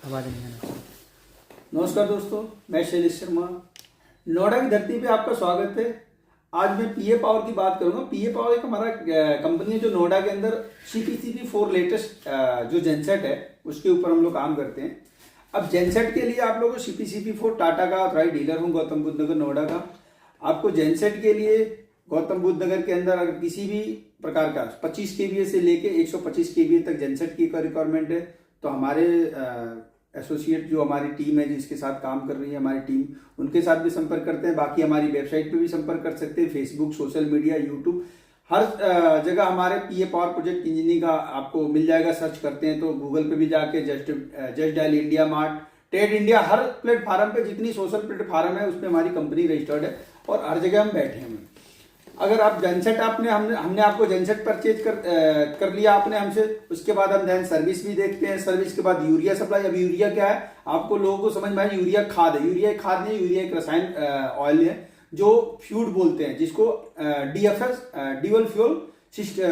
आवाज़ नहीं आना। नमस्कार दोस्तों, मैं शैलेश शर्मा। नोएडा की धरती पे आपका स्वागत है। आज मैं पीए पावर की बात करूंगा। पीए पावर एक हमारा कंपनी है जो नोएडा के अंदर CPCB4 लेटेस्ट जो जेनसेट है उसके ऊपर हम लोग काम करते हैं। अब जेनसेट के लिए आप लोगों को CPCB4 टाटा का ऑथराइज्ड डीलर हूँ गौतम बुद्ध नगर नोएडा का। आपको जेनसेट के लिए गौतम बुद्ध नगर के अंदर अगर किसी भी प्रकार का 25 kVA से लेके 125 kVA तक जेनसेट की रिक्वायरमेंट है तो हमारे एसोसिएट जो हमारी टीम है जिसके साथ काम कर रही है हमारी टीम, उनके साथ भी संपर्क करते हैं। बाकी हमारी वेबसाइट पे भी संपर्क कर सकते हैं, फेसबुक, सोशल मीडिया, यूट्यूब, हर जगह हमारे पीए पावर प्रोजेक्ट इंजीनियरिंग का आपको मिल जाएगा। सर्च करते हैं तो गूगल पे भी जाके just dial India mart, trade India, हर प्लेटफॉर्म पे जितनी सोशल प्लेटफॉर्म है उसमें हमारी कंपनी रजिस्टर्ड है और हर जगह हम बैठे हैं। अगर आप जेनसेट हमने आपको जेनसेट परचेज कर लिया आपने हमसे, उसके बाद हम देन सर्विस भी देखते हैं। सर्विस के बाद यूरिया सप्लाई। अब यूरिया क्या है आपको लोगों को समझ में आए, यूरिया खाद है। यूरिया एक खाद नहीं, यूरिया एक रसायन ऑयल है जो फ्यूड बोलते हैं, जिसको DFS ड्यूअल फ्यूल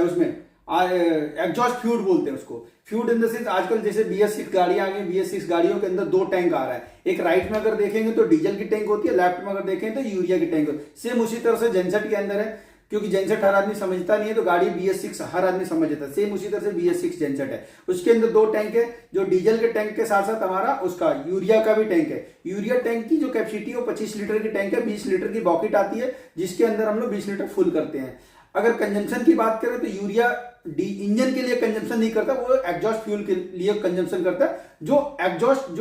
उसमें एग्जॉस्ट फ्यूड बोलते हैं उसको। फ्यूड इन द सेंस आजकल जैसे BS6 गाड़ियां आ गई, BS6 गाड़ियों के अंदर 2 टैंक आ रहा है। एक राइट में अगर देखेंगे तो डीजल की टैंक होती है, लेफ्ट में अगर देखें तो यूरिया की टैंक होती है। सेम उसी तरह से जेनसेट के अंदर है, क्योंकि जेनसेट हर आदमी समझता नहीं है तो गाड़ी BS6 हर आदमी समझ जाता है। सेम उसी तरह से BS6 जेनसेट है। उसके अंदर 2 टैंक है, जो डीजल के टैंक के साथ साथ हमारा उसका यूरिया का भी टैंक है। यूरिया टैंक की जो कैपेसिटी है वो 25 लीटर की टैंक है। 20 लीटर की बॉकेट आती है जिसके अंदर हम लोग 20 लीटर फुल करते हैं। अगर कंजम्पशन की बात करें तो यूरिया इंजन के लिए कंजम्पशन नहीं करता, वो एग्जॉस्ट फ्यूल के लिए कंजम्पशन करता है। जो एग्जॉस्ट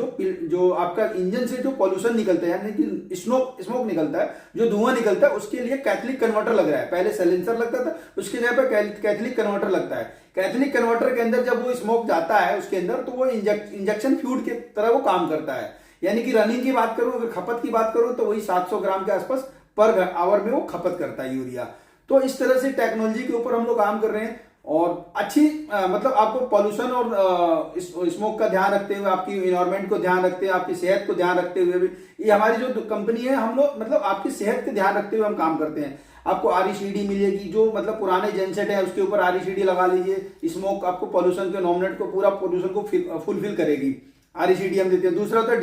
जो आपका इंजन से जो पॉल्यूशन निकलता है, यानी कि स्मोक निकलता है, जो धुआं निकलता है, उसके लिए कैथलिक कन्वर्टर लग रहा है। पहले साइलेंसर लगता था, उसके जगह पे कैथलिक कन्वर्टर लगता है। कैथलिक कन्वर्टर के अंदर जब वो स्मोक जाता है उसके अंदर तो वो इंजेक्शन फ्यूल की तरह वो काम करता है। यानी कि रनिंग की बात करूं, अगर खपत की बात करूं तो वही 700 ग्राम के आसपास पर आवर में वो खपत करता है यूरिया। तो इस तरह से टेक्नोलॉजी के ऊपर हम लोग काम कर रहे हैं और अच्छी मतलब आपको पॉल्यूशन और स्मोक का ध्यान रखते हुए, आपकी इन्वायरमेंट को ध्यान रखते हुए, आपकी सेहत को ध्यान रखते हुए भी ये हमारी जो कंपनी है, हम लोग मतलब आपकी सेहत के ध्यान रखते हुए हम काम करते हैं। आपको RECD मिलेगी, जो मतलब पुराने जेनसेट है उसके ऊपर RECD लगा लीजिए। स्मोक आपको पॉल्यूशन के नॉमिनेट को पूरा पॉल्यूशन को फुलफिल करेगी, RECD हम देते हैं। दूसरा होता है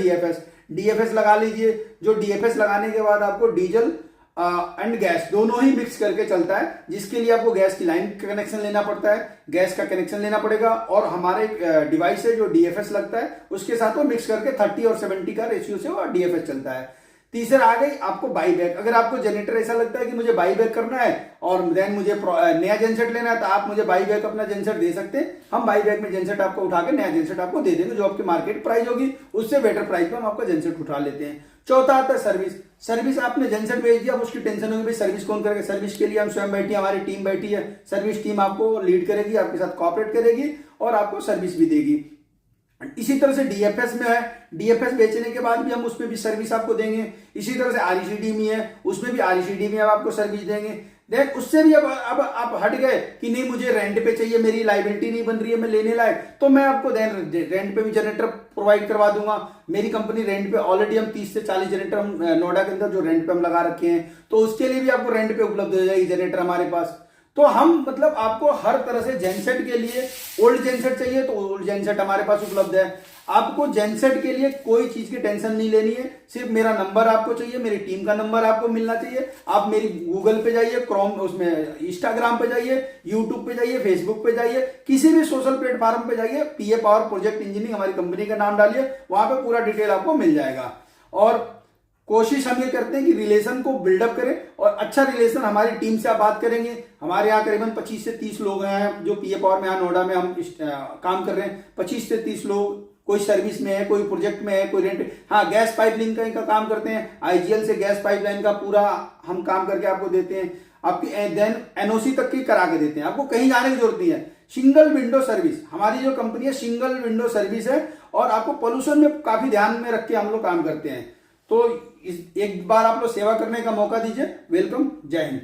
DFS लगा लीजिए। जो DFS लगाने के बाद आपको डीजल एंड गैस दोनों ही मिक्स करके चलता है, जिसके लिए आपको गैस की लाइन का कनेक्शन लेना पड़ता है, गैस का कनेक्शन लेना पड़ेगा और हमारे डिवाइस से जो DFS लगता है उसके साथ वो मिक्स करके 30 और 70 का रेशियो से वो DFS चलता है। तीसरा आ गई आपको बाई बैक। अगर आपको जनरेटर ऐसा लगता है कि मुझे बाई बैक करना है और देन मुझे नया जेनसेट लेना है तो आप मुझे बाई बैक अपना जेनसेट दे सकते हैं। हम बाई बैक में जेनसेट आपको उठा के नया जेनसेट आपको दे देंगे, जो आपकी मार्केट प्राइस होगी उससे बेटर प्राइस पे हम आपका जेनसेट उठा लेते हैं। चौथा आता है सर्विस। सर्विस आपने जेनसेट भेज दिया, अब उसकी टेंशन होगी भाई सर्विस कौन करेगा। सर्विस के लिए हम स्वयं बैठे, हमारी टीम बैठी है। सर्विस टीम आपको लीड करेगी, आपके साथ कोऑपरेट करेगी और आपको सर्विस भी देगी। इसी तरह से DFS में है, DFS बेचने के बाद भी हम उसमें भी सर्विस आपको देंगे। इसी तरह से RECD में है, उसमें भी RECD में अब आपको सर्विस देंगे। देन उससे भी अब आप हट गए कि नहीं मुझे रेंट पे चाहिए, मेरी लाइबिलिटी नहीं बन रही है मैं लेने लायक, तो मैं आपको देन रेंट पे भी जनरेटर प्रोवाइड करवा दूंगा। मेरी कंपनी रेंट पे ऑलरेडी हम 30 से 40 जनरेटर हम नोएडा के अंदर जो रेंट पे हम लगा रखे हैं, तो उसके लिए भी आपको रेंट पे उपलब्ध हो जाएगी जनरेटर हमारे पास। तो हम मतलब आपको हर तरह से जेनसेट के लिए, ओल्ड जेनसेट चाहिए तो ओल्ड जेनसेट हमारे पास उपलब्ध है। आपको जेनसेट के लिए कोई चीज की टेंशन नहीं लेनी है, सिर्फ मेरा नंबर आपको चाहिए, मेरी टीम का नंबर आपको मिलना चाहिए। आप मेरी गूगल पे जाइए, क्रोम उसमें इंस्टाग्राम पे जाइए, यूट्यूब पे जाइए, फेसबुक पे जाइए, किसी भी सोशल प्लेटफॉर्म पे जाइए, पीए पावर प्रोजेक्ट इंजीनियरिंग हमारी कंपनी का नाम डालिए, वहां पे पूरा डिटेल आपको मिल जाएगा। और कोशिश हम ये करते हैं कि रिलेशन को बिल्डअप करें और अच्छा रिलेशन हमारी टीम से आप बात करेंगे। हमारे यहाँ करीबन 25 से 30 लोग हैं जो पीए पावर में यहाँ नोएडा में हम काम कर रहे हैं। 25 से 30 लोग, कोई सर्विस में है, कोई प्रोजेक्ट में है, कोई रेंट, हाँ गैस पाइपलाइन का काम करते हैं। IGL से गैस पाइपलाइन का पूरा हम काम करके आपको देते हैं। आपकी देन NOC तक की करा के देते हैं, आपको कहीं जाने की जरूरत नहीं है। सिंगल विंडो सर्विस हमारी जो कंपनी है, सिंगल विंडो सर्विस है और आपको पोल्यूशन में काफी ध्यान में रख के हम लोग काम करते हैं। तो एक बार आप लोग सेवा करने का मौका दीजिए। वेलकम, जय हिंद।